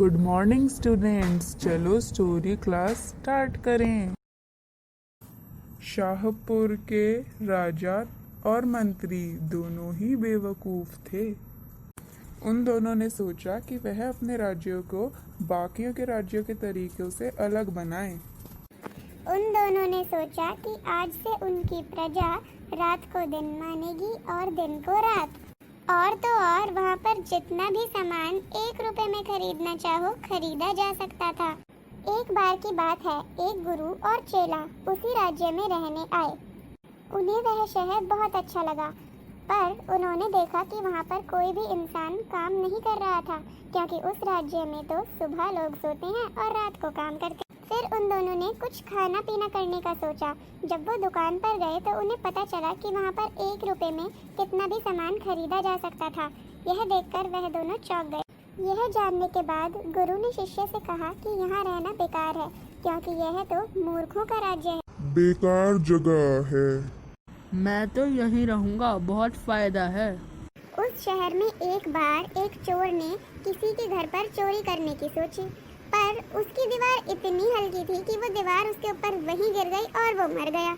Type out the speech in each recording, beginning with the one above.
Good morning students, चलो story class start करें। शाहपुर के राजा और मंत्री दोनों ही बेवकूफ थे। उन दोनों ने सोचा कि वह अपने राज्यों को बाकियों के राज्यों के तरीकों से अलग बनाएं। उन दोनों ने सोचा कि आज से उनकी प्रजा रात को दिन मानेगी और दिन को रात। और तो और वहाँ पर जितना भी सामान 1 रुपए में खरीदना चाहो खरीदा जा सकता था। एक बार की बात है, एक गुरु और चेला उसी राज्य में रहने आए। उन्हें वह शहर बहुत अच्छा लगा, पर उन्होंने देखा कि वहाँ पर कोई भी इंसान काम नहीं कर रहा था, क्योंकि उस राज्य में तो सुबह लोग सोते हैं और रात को काम करते। फिर उन दोनों ने कुछ खाना पीना करने का सोचा। जब वो दुकान पर गए तो उन्हें पता चला कि वहाँ पर 1 रुपए में कितना भी सामान खरीदा जा सकता था। यह देखकर वह दोनों चौंक गए। यह जानने के बाद गुरु ने शिष्य से कहा कि यहाँ रहना बेकार है, क्योंकि यह तो मूर्खों का राज्य है। बेकार जगह है। मैं तो यहीं रहूंगा, बहुत फायदा है। उस शहर में एक बार एक चोर ने किसी के घर पर चोरी करने की सोची, पर उसकी दीवार इतनी हल्की थी कि वो दीवार उसके ऊपर वहीं गिर गई और वो मर गया।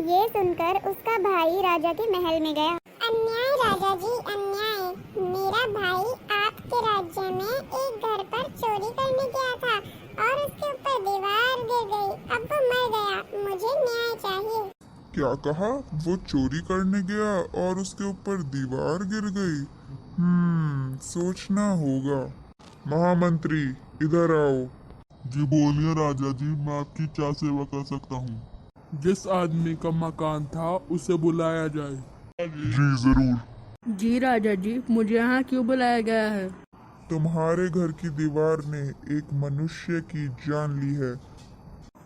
ये सुनकर उसका भाई राजा के महल में गया। अन्याय राजा जी, अन्याय। मेरा भाई आपके राज्य में एक घर पर चोरी करने गया था और उसके ऊपर दीवार गिर गई, अब वो मर गया। मुझे न्याय चाहिए। क्या कहा? वो चोरी करने गया और उसके ऊपर दीवार गिर गई। सोचना होगा। महामंत्री, इधर आओ। जी बोलिए राजा जी, मैं आपकी क्या सेवा कर सकता हूँ? जिस आदमी का मकान था उसे बुलाया जाए। जी जरूर। जी राजा जी, मुझे यहाँ क्यों बुलाया गया है? तुम्हारे घर की दीवार ने एक मनुष्य की जान ली है।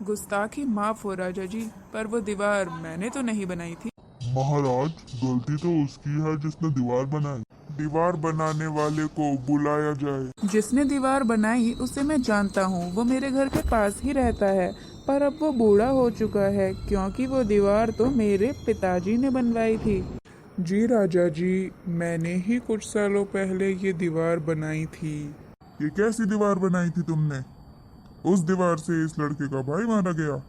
गुस्ताखी माफ हो राजा जी, पर वो दीवार मैंने तो नहीं बनाई थी। महाराज, गलती तो उसकी है जिसने दीवार बनाई। दीवार बनाने वाले को बुलाया जाए। जिसने दीवार बनाई उसे मैं जानता हूँ, वो मेरे घर के पास ही रहता है, पर अब वो बूढ़ा हो चुका है, क्योंकि वो दीवार तो मेरे पिताजी ने बनवाई थी। जी राजा जी, मैंने ही कुछ सालों पहले ये दीवार बनाई थी। ये कैसी दीवार बनाई थी तुमने? उस दीवार से इस लड़के का भाई मारा गया।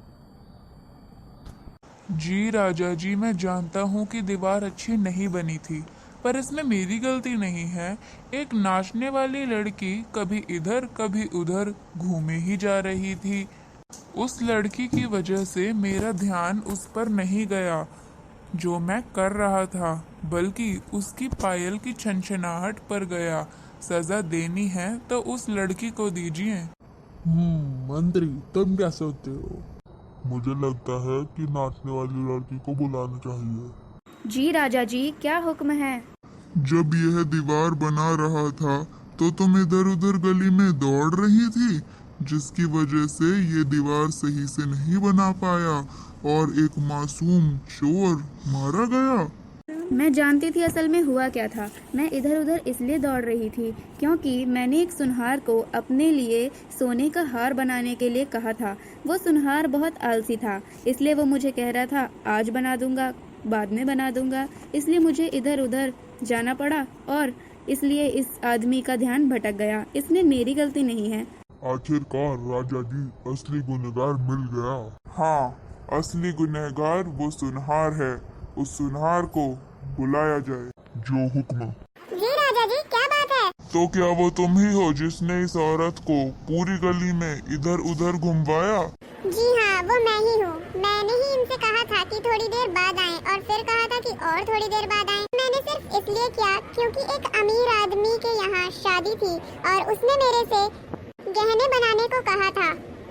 जी राजा जी, मैं जानता हूँ कि दीवार अच्छी नहीं बनी थी, पर इसमें मेरी गलती नहीं है। एक नाचने वाली लड़की कभी इधर कभी उधर घूमे ही जा रही थी। उस लड़की की वजह से मेरा ध्यान उस पर नहीं गया जो मैं कर रहा था, बल्कि उसकी पायल की छनछनाहट पर गया। सजा देनी है तो उस लड़की को दीजिए। मंत्री, तुम क्या सोचते हो? मुझे लगता है कि नाचने वाली लड़की को बुलाना चाहिए। जी राजा जी, क्या हुक्म है? जब यह दीवार बना रहा था तो तुम इधर उधर गली में दौड़ रही थी, जिसकी वजह से ये दीवार सही से नहीं बना पाया और एक मासूम चोर मारा गया। मैं जानती थी असल में हुआ क्या था। मैं इधर उधर इसलिए दौड़ रही थी क्योंकि मैंने एक सुनहार को अपने लिए सोने का हार बनाने के लिए कहा था। वो सुनहार बहुत आलसी था, इसलिए वो मुझे कह रहा था आज बना दूंगा, बाद में बना दूंगा। इसलिए मुझे इधर उधर जाना पड़ा और इसलिए इस आदमी का ध्यान भटक गया। इसमें मेरी गलती नहीं है। आखिरकार राजा जी, असली गुनहगार मिल गया। हाँ, असली गुनहगार वो सुनहार है। उस सुनहार को बुलाया जाए। जो हुक्म। जी राजा जी, क्या बात है? तो क्या वो तुम ही हो जिसने इस औरत को पूरी गली में इधर उधर घुमवाया? जी हाँ, वो मैं ही हूँ। मैंने ही इनसे कहा था कि थोड़ी देर बाद आएं और फिर कहा था कि और थोड़ी देर बाद आएं। मैंने सिर्फ इसलिए किया क्योंकि एक अमीर आदमी के यहाँ शादी थी और उसने मेरे से गहने बनाने को कहा था।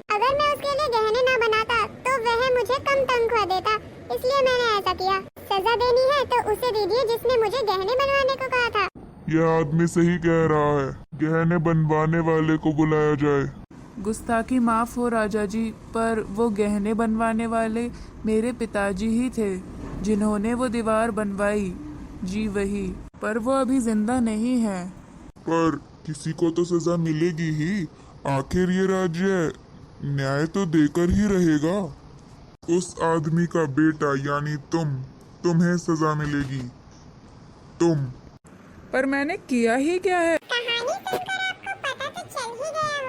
अगर मैं उसके लिए गहने न बनाता तो वह मुझे कम तनख्वाह देता, इसलिए मैंने ऐसा किया। सजा देनी है तो उसे दीजिए जिसने मुझे गहने बनवाने को कहा था। यह आदमी सही कह रहा है, गहने बनवाने वाले को बुलाया जाए। गुस्ताखी माफ हो राजा जी, पर वो गहने बनवाने वाले मेरे पिताजी ही थे जिन्होंने वो दीवार बनवाई। जी वही, पर वो अभी जिंदा नहीं है। पर किसी को तो सजा मिलेगी ही। आखिर ये राज्य न्याय तो देकर ही रहेगा। उस आदमी का बेटा यानी तुम्हें सजा मिलेगी। तुम। पर मैंने किया ही क्या है? कहानी सुनकर आपको पता तो चल ही गया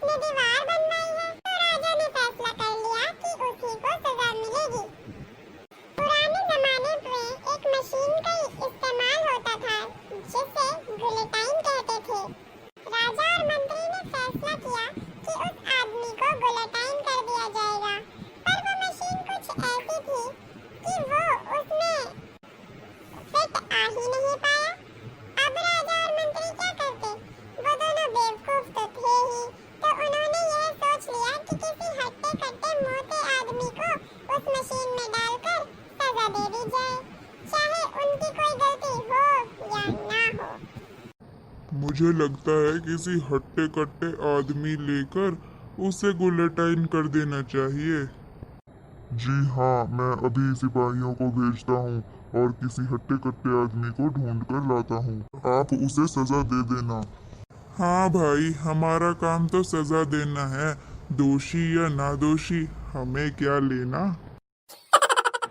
उसने दीवार बनवाई है तो राजा ने फैसला कर लिया कि उसी को सजा मिलेगी। पुराने जमाने में एक मशीन का इस्तेमाल होता था जिसे गुलेटाइन कहते थे। राजा और मंत्री ने फैसला किया कि उस आदमी को गुलेटाइन कर दिया जाएगा, पर वो मशीन कुछ ऐसी थी कि वो उसमें फिट आ ही नहीं पाया। अब राजा और मंत्री क्या करते? वो दोनों बेवकूफ तो थे ही, तो उन्होंने यह सोच लिया कि किसी हट्टे कट्टे मोटे आदमी को उस मशीन में डालकर सजा दे दी जाए, चाहे उनकी कोई गलती हो या ना हो। मुझे लगता है किसी हट्टे कट्टे आदमी लेकर उसे गुलेटाइन कर देना चाहिए। जी हाँ, मैं अभी सिपाहियों को भेजता हूँ और किसी हट्टे कट्टे आदमी को ढूंढ कर लाता हूँ। आप उसे सजा दे देना। हाँ भाई, हमारा काम तो सजा देना है, दोषी या नादोषी हमें क्या लेना।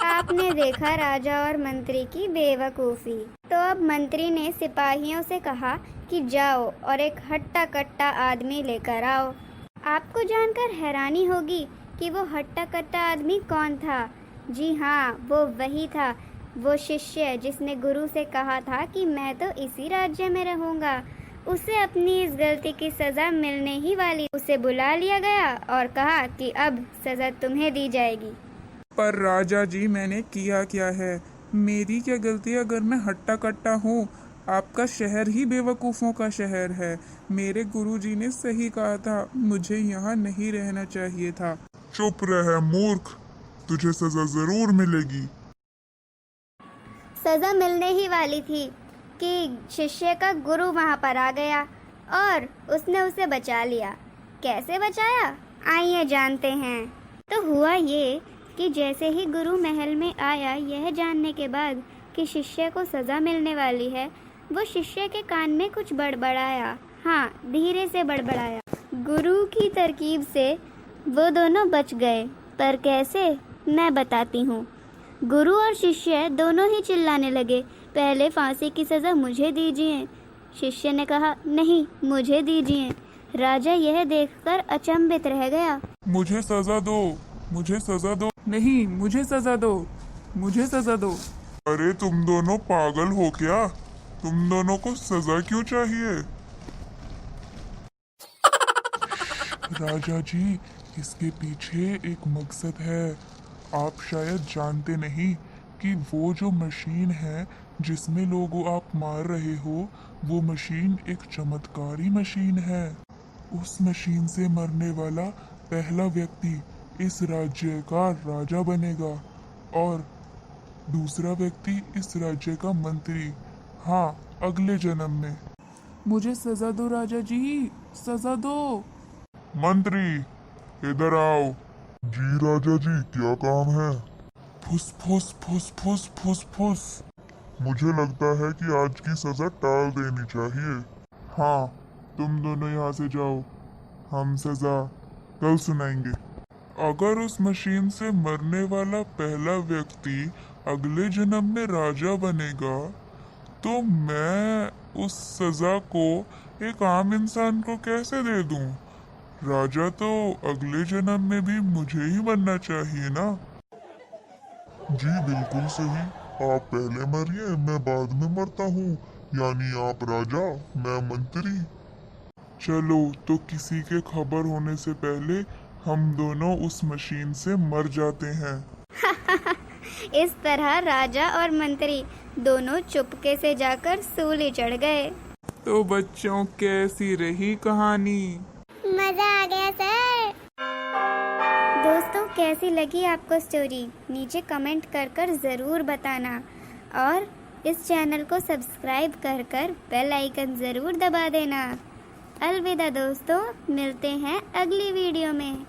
आपने देखा राजा और मंत्री की बेवकूफी। तो अब मंत्री ने सिपाहियों से कहा कि जाओ और एक हट्टा कट्टा आदमी लेकर आओ। आपको जानकर हैरानी होगी कि वो हट्टा कट्टा आदमी कौन था। जी हाँ, वो वही था, वो शिष्य जिसने गुरु से कहा था कि मैं तो इसी राज्य में रहूंगा। उसे अपनी इस गलती की सजा मिलने ही वाली। उसे बुला लिया गया और कहा कि अब सजा तुम्हें दी जाएगी। पर राजा जी, मैंने किया क्या है? मेरी क्या गलती है अगर मैं हट्टा कट्टा हूँ? आपका शहर ही बेवकूफ़ों का शहर है। मेरे गुरुजी ने सही कहा था, मुझे यहाँ नहीं रहना चाहिए था। चुप रह मूर्ख, तुझे सजा जरूर मिलेगी। सजा मिलने ही वाली थी कि शिष्य का गुरु वहाँ पर आ गया और उसने उसे बचा लिया। कैसे बचाया, आइए जानते हैं। तो हुआ ये कि जैसे ही गुरु महल में आया, यह जानने के बाद कि शिष्य को सजा मिलने वाली है, वो शिष्य के कान में कुछ बड़बड़ाया। हाँ, धीरे से बड़बड़ाया। गुरु की तरकीब से वो दोनों बच गए, पर कैसे, मैं बताती हूँ। गुरु और शिष्य दोनों ही चिल्लाने लगे, पहले फांसी की सजा मुझे दीजिए। शिष्य ने कहा, नहीं, मुझे दीजिए। राजा यह देखकर अचंभित रह गया। मुझे सजा दो, मुझे सजा दो। नहीं, मुझे सजा दो, मुझे सजा दो। अरे तुम दोनों पागल हो क्या? तुम दोनों को सजा क्यों चाहिए? राजा जी, इसके पीछे एक मकसद है। आप शायद जानते नहीं कि वो जो मशीन है जिसमें लोगों आप मार रहे हो, वो मशीन एक चमत्कारी मशीन है। उस मशीन से मरने वाला पहला व्यक्ति इस राज्य का राजा बनेगा और दूसरा व्यक्ति इस राज्य का मंत्री। हाँ, अगले जन्म में। मुझे सजा दो राजा जी, सजा दो। मंत्री, इधर आओ। जी राजा जी, क्या काम है? फुस फुस फुस फुस फुस फुस। मुझे लगता है कि आज की सजा टाल देनी चाहिए। हाँ, तुम दोनों यहाँ से जाओ, हम सजा कल सुनाएंगे। अगर उस मशीन से मरने वाला पहला व्यक्ति अगले जन्म में राजा बनेगा, तो मैं उस सजा को एक आम इंसान को कैसे दे दूं? राजा तो अगले जन्म में भी मुझे ही बनना चाहिए ना। जी बिल्कुल सही, आप पहले मरिए, मैं बाद में मरता हूँ। यानी आप राजा, मैं मंत्री। चलो, तो किसी के खबर होने से पहले हम दोनों उस मशीन से मर जाते हैं। इस तरह राजा और मंत्री दोनों चुपके से जाकर सूली चढ़ गए। तो बच्चों, कैसी रही कहानी? मजा आ गया सर। दोस्तों, कैसी लगी आपको स्टोरी? नीचे कमेंट कर ज़रूर बताना और इस चैनल को सब्सक्राइब कर बेल आइकन ज़रूर दबा देना। अलविदा दोस्तों, मिलते हैं अगली वीडियो में।